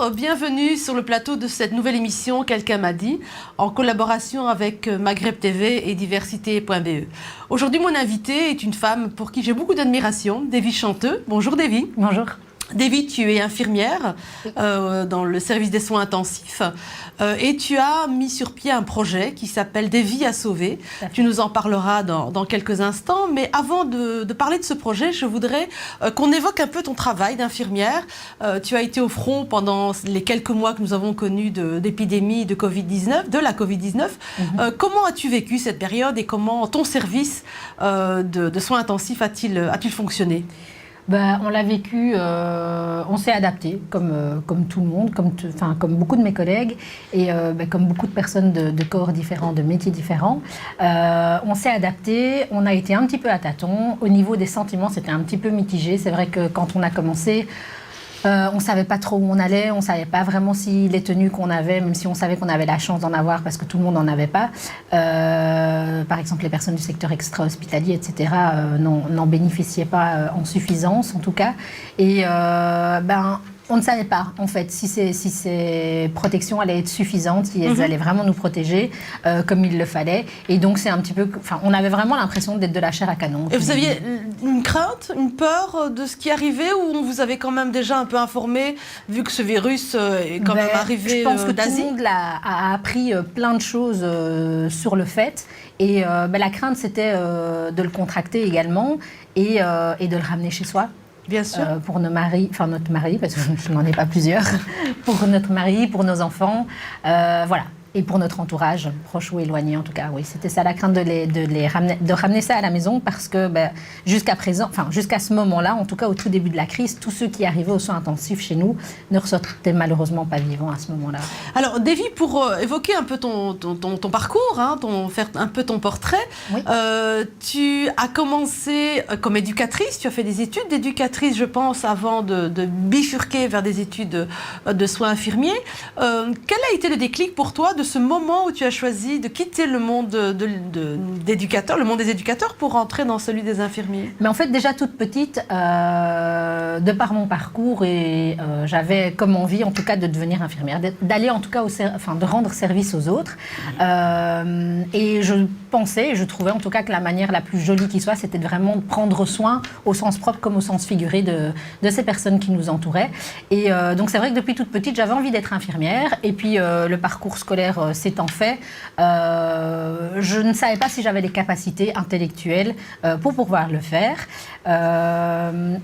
Bonjour, bienvenue sur le plateau de cette nouvelle émission Quelqu'un m'a dit, en collaboration avec Maghreb TV et Diversité.be. Aujourd'hui, mon invitée est une femme pour qui j'ai beaucoup d'admiration, Davy Chanteux. Bonjour Davy. Bonjour. Davy, tu es infirmière dans le service des soins intensifs et tu as mis sur pied un projet qui s'appelle Des vies à sauver. Tu nous en parleras dans quelques instants, mais avant de parler de ce projet, je voudrais qu'on évoque un peu ton travail d'infirmière. Tu as été au front pendant les quelques mois que nous avons connus d'épidémie de Covid-19, de la Covid-19. Comment as-tu vécu cette période et comment ton service de soins intensifs a-t-il fonctionné ? On l'a vécu, on s'est adapté comme tout le monde, comme beaucoup de mes collègues et comme beaucoup de personnes de corps différents, de métiers différents. On s'est adapté, on a été un petit peu à tâtons. Au niveau des sentiments, c'était un petit peu mitigé. C'est vrai que quand on a commencé, on ne savait pas trop où on allait, on ne savait pas vraiment si les tenues qu'on avait, même si on savait qu'on avait la chance d'en avoir parce que tout le monde n'en avait pas. Par exemple, les personnes du secteur extra-hospitalier, etc., n'en bénéficiaient pas en suffisance, en tout cas. Et on ne savait pas, en fait, si ces protections allaient être suffisantes, si elles allaient vraiment nous protéger comme il le fallait. Et donc, c'est un petit peu... on avait vraiment l'impression d'être de la chair à canon. Et vous aviez une crainte, une peur de ce qui arrivait ou on vous avait quand même déjà un peu informé, vu que ce virus est quand même arrivé d'Asie ? Je pense que tout le monde a appris plein de choses sur le fait. Et la crainte, c'était de le contracter également et de le ramener chez soi. Bien sûr. Pour notre mari, parce que je n'en ai pas plusieurs, pour notre mari, pour nos enfants, voilà. Et pour notre entourage, proche ou éloigné en tout cas, oui. C'était ça la crainte de ramener ça à la maison parce que jusqu'à présent, jusqu'à ce moment-là, en tout cas au tout début de la crise, tous ceux qui arrivaient aux soins intensifs chez nous ne ressortaient malheureusement pas vivants à ce moment-là. Alors Davy, pour évoquer un peu ton parcours, faire un peu ton portrait, oui. Tu as commencé comme éducatrice, tu as fait des études d'éducatrice, je pense, avant de bifurquer vers des études de soins infirmiers. Quel a été le déclic pour toi de ce moment où tu as choisi de quitter le monde d'éducateur, le monde des éducateurs pour rentrer dans celui des infirmiers ? Mais en fait, déjà toute petite, de par mon parcours, j'avais comme envie, en tout cas, de devenir infirmière, d'aller en tout cas, de rendre service aux autres. Et je pensais, je trouvais en tout cas que la manière la plus jolie qui soit, c'était de vraiment prendre soin, au sens propre comme au sens figuré, de ces personnes qui nous entouraient. Et donc c'est vrai que depuis toute petite, j'avais envie d'être infirmière. Et puis le parcours scolaire s'étant fait, je ne savais pas si j'avais les capacités intellectuelles pour pouvoir le faire.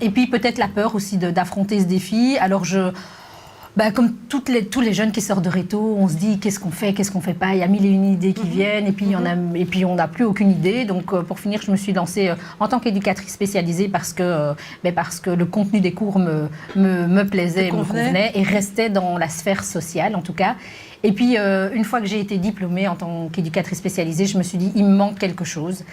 Et puis peut-être la peur aussi d'affronter ce défi. Alors comme tous les jeunes qui sortent de réto, on se dit qu'est-ce qu'on fait pas. Il y a mille et une idées qui viennent et puis on n'a plus aucune idée. Donc pour finir, je me suis lancée en tant qu'éducatrice spécialisée parce que le contenu des cours me plaisait, me convenait et restait dans la sphère sociale en tout cas. Et puis, une fois que j'ai été diplômée en tant qu'éducatrice spécialisée, je me suis dit, il me manque quelque chose.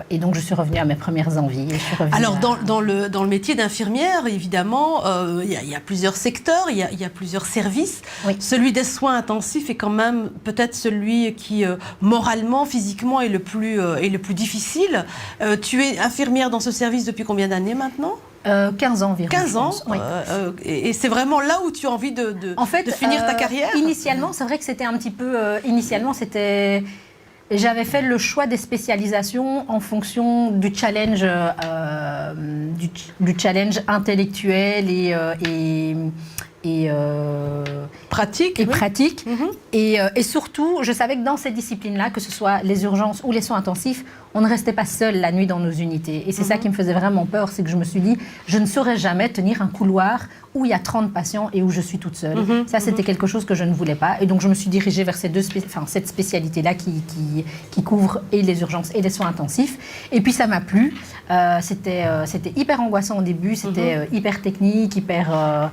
Et donc, je suis revenue à mes premières envies. Alors, dans le métier d'infirmière, évidemment, il y a plusieurs secteurs, il y a plusieurs services. Oui. Celui des soins intensifs est quand même peut-être celui qui, moralement, physiquement, est le plus difficile. Tu es infirmière dans ce service depuis combien d'années maintenant ? 15 ans environ. 15 ans, oui. Et c'est vraiment là où tu as envie de finir ta carrière ? Initialement, c'est vrai que c'était un petit peu... J'avais fait le choix des spécialisations en fonction du challenge, du challenge intellectuel et pratique. Et surtout, je savais que dans ces disciplines-là, que ce soit les urgences ou les soins intensifs, on ne restait pas seul la nuit dans nos unités. Et c'est ça qui me faisait vraiment peur, c'est que je me suis dit, je ne saurais jamais tenir un couloir où il y a 30 patients et où je suis toute seule. Ça, c'était quelque chose que je ne voulais pas. Et donc, je me suis dirigée vers cette spécialité-là qui couvre et les urgences et les soins intensifs. Et puis, ça m'a plu. C'était hyper angoissant au début, c'était hyper technique, hyper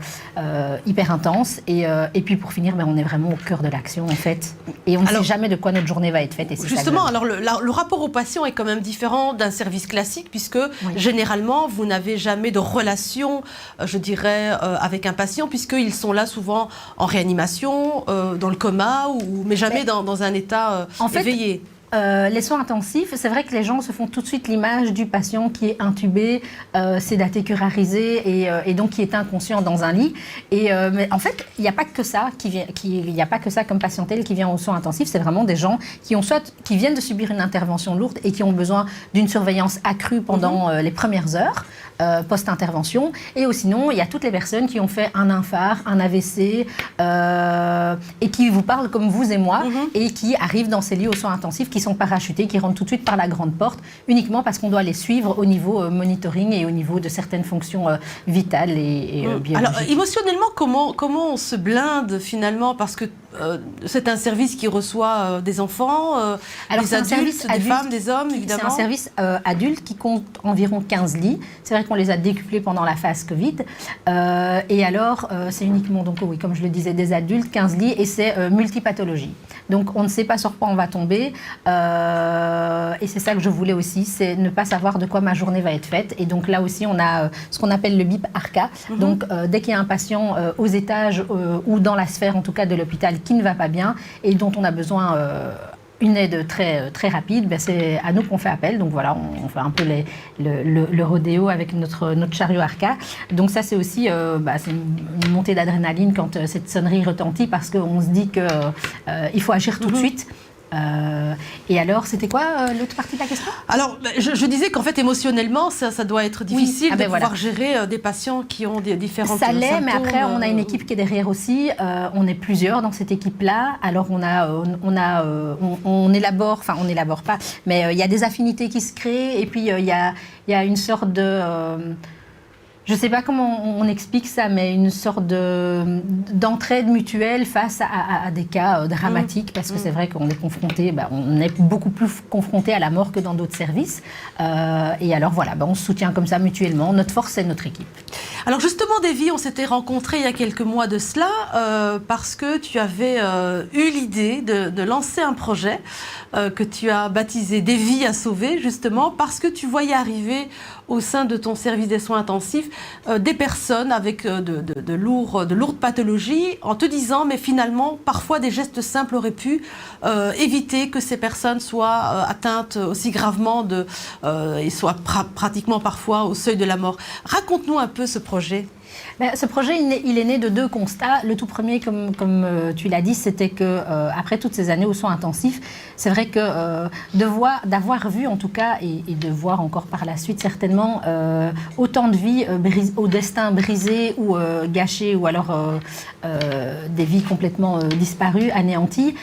intense. Et puis, pour finir, on est vraiment au cœur de l'action, en fait. Et on ne sait jamais de quoi notre journée va être faite. Et justement, alors le rapport au patient est quand même différent d'un service classique, puisque généralement, vous n'avez jamais de relation, je dirais, avec un patient, puisqu'ils sont là souvent en réanimation, dans le coma, mais jamais dans un état éveillé. Les soins intensifs, c'est vrai que les gens se font tout de suite l'image du patient qui est intubé, sédaté, curarisé et donc qui est inconscient dans un lit. Mais en fait, il n'y a pas que ça il n'y a pas que ça comme patientèle qui vient aux soins intensifs. C'est vraiment des gens qui viennent de subir une intervention lourde et qui ont besoin d'une surveillance accrue pendant les premières heures post-intervention. Et sinon, il y a toutes les personnes qui ont fait un infarct, un AVC et qui vous parlent comme vous et moi et qui arrivent dans ces lits aux soins intensifs, qui sont parachutés, qui rentrent tout de suite par la grande porte, uniquement parce qu'on doit les suivre au niveau monitoring et au niveau de certaines fonctions vitales et biologiques. Alors, émotionnellement, comment on se blinde finalement? Parce que c'est un service qui reçoit des enfants, des adultes, des femmes, des hommes, évidemment. C'est un service adulte qui compte environ 15 lits. C'est vrai qu'on les a décuplés pendant la phase Covid. Et alors, c'est uniquement, donc, oui, comme je le disais, des adultes, 15 lits, et c'est multipathologie. Donc, on ne sait pas sur quoi on va tomber. Et c'est ça que je voulais aussi, c'est ne pas savoir de quoi ma journée va être faite. Et donc, là aussi, on a ce qu'on appelle le BIP ARCA. Donc, dès qu'il y a un patient aux étages ou dans la sphère, en tout cas, de l'hôpital qui ne va pas bien et dont on a besoin une aide très, très rapide, c'est à nous qu'on fait appel. Donc voilà, on fait un peu le rodéo avec notre chariot ARCA. Donc ça, c'est aussi c'est une montée d'adrénaline quand cette sonnerie retentit, parce qu'on se dit qu'il faut agir tout de suite. Et alors, c'était quoi l'autre partie de la question? Alors, je disais qu'en fait, émotionnellement, ça doit être difficile de pouvoir gérer des patients qui ont des différentes symptômes. Ça l'est, mais après, on a une équipe qui est derrière aussi. On est plusieurs dans cette équipe-là. Alors, on élabore, enfin, on n'élabore pas, mais il y a des affinités qui se créent. Et puis, il y a une sorte de... je ne sais pas comment on explique ça, mais une sorte d'entraide mutuelle face à des cas dramatiques, parce que c'est vrai qu'on est confronté, on est beaucoup plus confronté à la mort que dans d'autres services. Et alors voilà, on se soutient comme ça mutuellement. Notre force, c'est notre équipe. Alors justement, Davy, on s'était rencontrés il y a quelques mois de cela parce que tu avais eu l'idée de lancer un projet que tu as baptisé Des vies à sauver, justement parce que tu voyais arriver au sein de ton service des soins intensifs des personnes avec de lourdes pathologies, en te disant, mais finalement, parfois des gestes simples auraient pu éviter que ces personnes soient atteintes aussi gravement et soient pratiquement parfois au seuil de la mort. Raconte-nous un peu ce projet. Ce projet, il est né de deux constats. Le tout premier, comme tu l'as dit, c'était que après toutes ces années aux soins intensifs, c'est vrai que d'avoir vu en tout cas, et de voir encore par la suite certainement, autant de vies au destin brisé ou gâché, ou alors des vies complètement disparues, anéanties,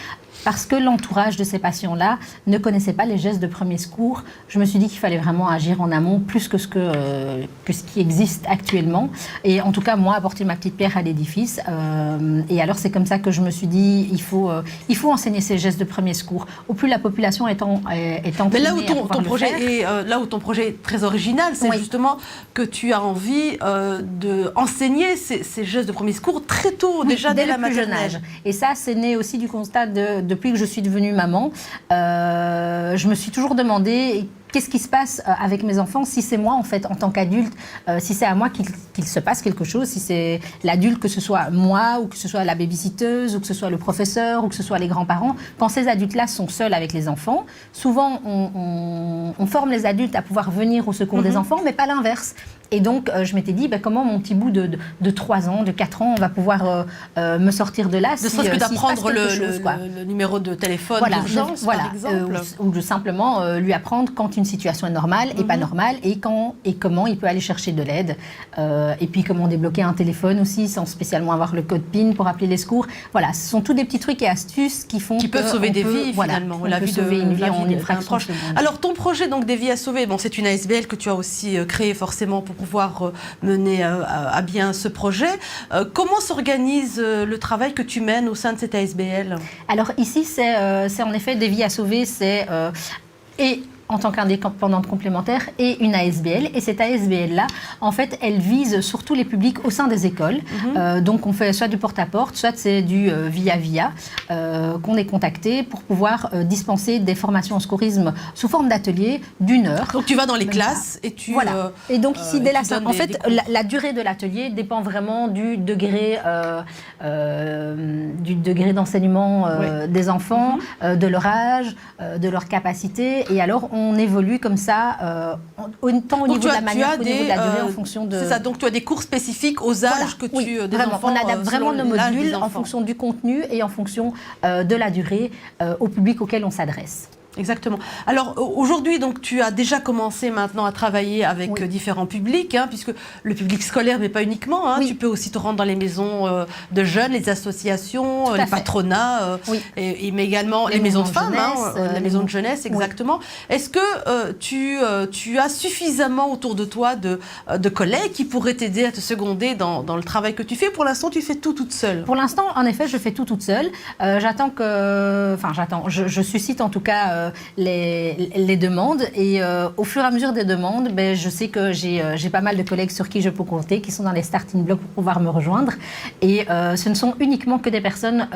parce que l'entourage de ces patients-là ne connaissait pas les gestes de premier secours. Je me suis dit qu'il fallait vraiment agir en amont plus que ce qui existe actuellement. Et en tout cas, moi, apporter ma petite pierre à l'édifice. Et alors, c'est comme ça que je me suis dit, il faut enseigner ces gestes de premier secours. Au plus la population est entraînée. Mais là où ton projet est très original, c'est justement que tu as envie d'enseigner ces gestes de premier secours très tôt, déjà dès la maternelle. Jeune âge. Et ça, c'est né aussi du constat depuis que je suis devenue maman, je me suis toujours demandé qu'est-ce qui se passe avec mes enfants si c'est moi, en fait, en tant qu'adulte, si c'est à moi qu'il se passe quelque chose, si c'est l'adulte, que ce soit moi, ou que ce soit la babysitteuse, ou que ce soit le professeur, ou que ce soit les grands-parents. Quand ces adultes-là sont seuls avec les enfants, souvent, on forme les adultes à pouvoir venir au secours des enfants, mais pas l'inverse. Et donc, je m'étais dit, comment mon petit bout de 3 ans, de 4 ans, on va pouvoir me sortir de là. Ne serait-ce que d'apprendre le numéro de téléphone d'urgence, par exemple. Ou de simplement lui apprendre quand une situation est normale et pas normale, et comment il peut aller chercher de l'aide. Et puis, comment débloquer un téléphone aussi, sans spécialement avoir le code PIN pour appeler les secours. Voilà, ce sont tous des petits trucs et astuces qui peuvent sauver des vies, finalement. La vie sauver une vie en une fraction de seconde. Alors, ton projet, donc, Des vies à sauver, c'est une ASBL que tu as aussi créée forcément pour pouvoir mener à bien ce projet. Comment s'organise le travail que tu mènes au sein de cette ASBL? Alors ici, c'est en effet Des vies à sauver, et en tant qu'indépendante complémentaire et une ASBL. Et cette ASBL-là, en fait, elle vise surtout les publics au sein des écoles. Donc, on fait soit du porte-à-porte, soit c'est du via-via qu'on est contacté pour pouvoir dispenser des formations en secourisme sous forme d'atelier d'1 heure. Donc, tu vas dans les classes et tu... Voilà. Et donc, ici, dès la donnes en fait, la durée de l'atelier dépend vraiment du degré d'enseignement des enfants, de leur âge, de leur capacité. Et alors, on évolue comme ça, tant au niveau de la manière qu'au niveau de la durée, en fonction de... C'est ça, donc tu as des cours spécifiques aux âges que tu... des vraiment. enfants, On adapte vraiment nos modules en fonction du contenu et en fonction de la durée au public auquel on s'adresse. Exactement. Alors aujourd'hui, donc tu as déjà commencé maintenant à travailler avec différents publics, puisque le public scolaire, mais pas uniquement. Tu peux aussi te rendre dans les maisons de jeunes, les associations, les patronats, mais également les maisons de femmes, les maisons de jeunesse, exactement. Est-ce que tu as suffisamment autour de toi de collègues qui pourraient t'aider à te seconder dans le travail que tu fais? Pour l'instant, tu fais tout toute seule. Pour l'instant, en effet, je fais tout toute seule. Je suscite en tout cas les demandes et au fur et à mesure des demandes, je sais que j'ai pas mal de collègues sur qui je peux compter, qui sont dans les starting blocks pour pouvoir me rejoindre. Et ce ne sont uniquement que des personnes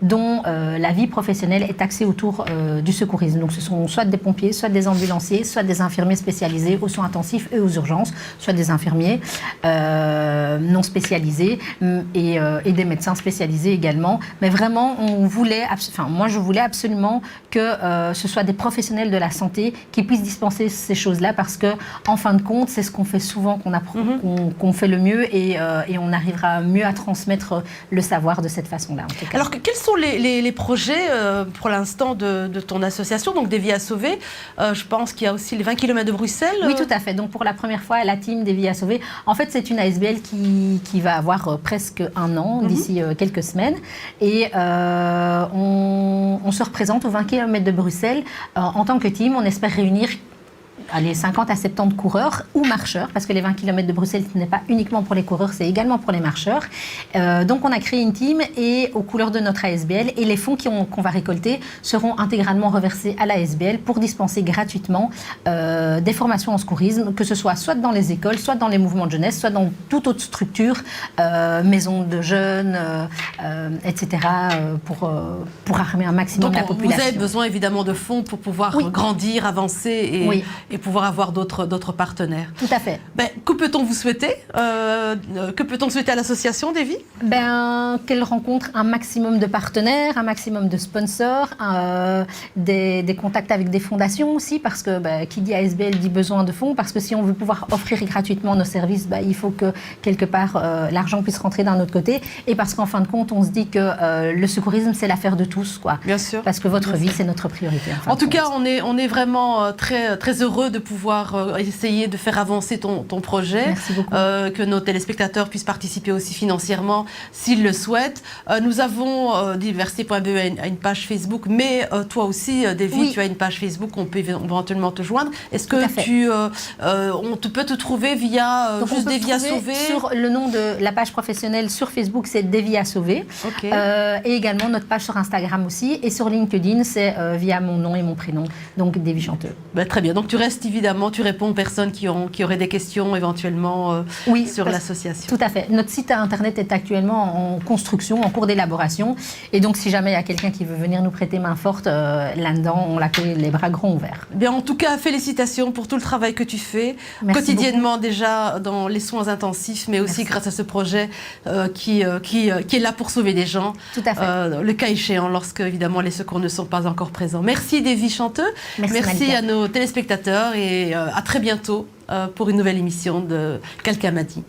dont la vie professionnelle est axée autour du secourisme. Donc ce sont soit des pompiers, soit des ambulanciers, soit des infirmiers spécialisés aux soins intensifs et aux urgences, soit des infirmiers non spécialisés et des médecins spécialisés également. Mais vraiment, moi je voulais absolument que ce soit des professionnels de la santé qui puissent dispenser ces choses-là, parce que en fin de compte, c'est ce qu'on fait souvent, qu'on fait le mieux, et on arrivera mieux à transmettre le savoir de cette façon-là. En tout cas. Alors, quels sont les projets pour l'instant de ton association, donc des Vies à Sauver? Je pense qu'il y a aussi les 20 km de Bruxelles. Oui, tout à fait. Donc pour la première fois, la team des Vies à Sauver, en fait, c'est une ASBL qui va avoir presque 1 an, d'ici quelques semaines, et on se représente aux 20 km de Bruxelles. En tant que team, on espère réunir 50 à 70 coureurs ou marcheurs, parce que les 20 km de Bruxelles, ce n'est pas uniquement pour les coureurs, c'est également pour les marcheurs. Donc on a créé une team et aux couleurs de notre ASBL, et les fonds qu'on va récolter seront intégralement reversés à l'ASBL pour dispenser gratuitement des formations en secourisme, que ce soit dans les écoles, soit dans les mouvements de jeunesse, soit dans toute autre structure, maisons de jeunes, etc., pour armer un maximum la population. Vous avez besoin évidemment de fonds pour pouvoir grandir, avancer et pouvoir avoir d'autres partenaires. Tout à fait. Que peut-on vous souhaiter Que peut-on souhaiter à l'association des Vies? Qu'elle rencontre un maximum de partenaires, un maximum de sponsors, des contacts avec des fondations aussi, parce que qui dit ASBL dit besoin de fonds, parce que si on veut pouvoir offrir gratuitement nos services, il faut que quelque part l'argent puisse rentrer d'un autre côté, et parce qu'en fin de compte, on se dit que le secourisme, c'est l'affaire de tous, quoi. Bien sûr. Parce que votre vie, c'est notre priorité. En tout cas, on est vraiment très, très heureux de pouvoir essayer de faire avancer ton projet. Merci beaucoup. Que nos téléspectateurs puissent participer aussi financièrement s'ils le souhaitent. Nous avons Diversité.be a une page Facebook, mais toi aussi, Davy, tu as une page Facebook, on peut éventuellement te joindre. Est-ce que on peut te trouver via juste des Vies à Sauver? Sur le nom de la page professionnelle sur Facebook, c'est des Vies à Sauver. Okay. Et également notre page sur Instagram aussi. Et sur LinkedIn, c'est via mon nom et mon prénom, donc Davy Chanteux. Très bien. Donc tu restes évidemment, tu réponds aux personnes qui auraient des questions éventuellement sur l'association. Tout à fait. Notre site internet est actuellement en construction, en cours d'élaboration. Et donc si jamais il y a quelqu'un qui veut venir nous prêter main forte là-dedans, on l'accueille les bras grands ouverts. Bien, en tout cas, félicitations pour tout le travail que tu fais. Merci quotidiennement beaucoup. Déjà dans les soins intensifs, mais aussi grâce à ce projet qui est là pour sauver des gens. Tout à fait. Le cas échéant, lorsque évidemment les secours ne sont pas encore présents. Merci Davy Chanteux. Merci à nos téléspectateurs et à très bientôt pour une nouvelle émission de Quelqu'un m'a dit.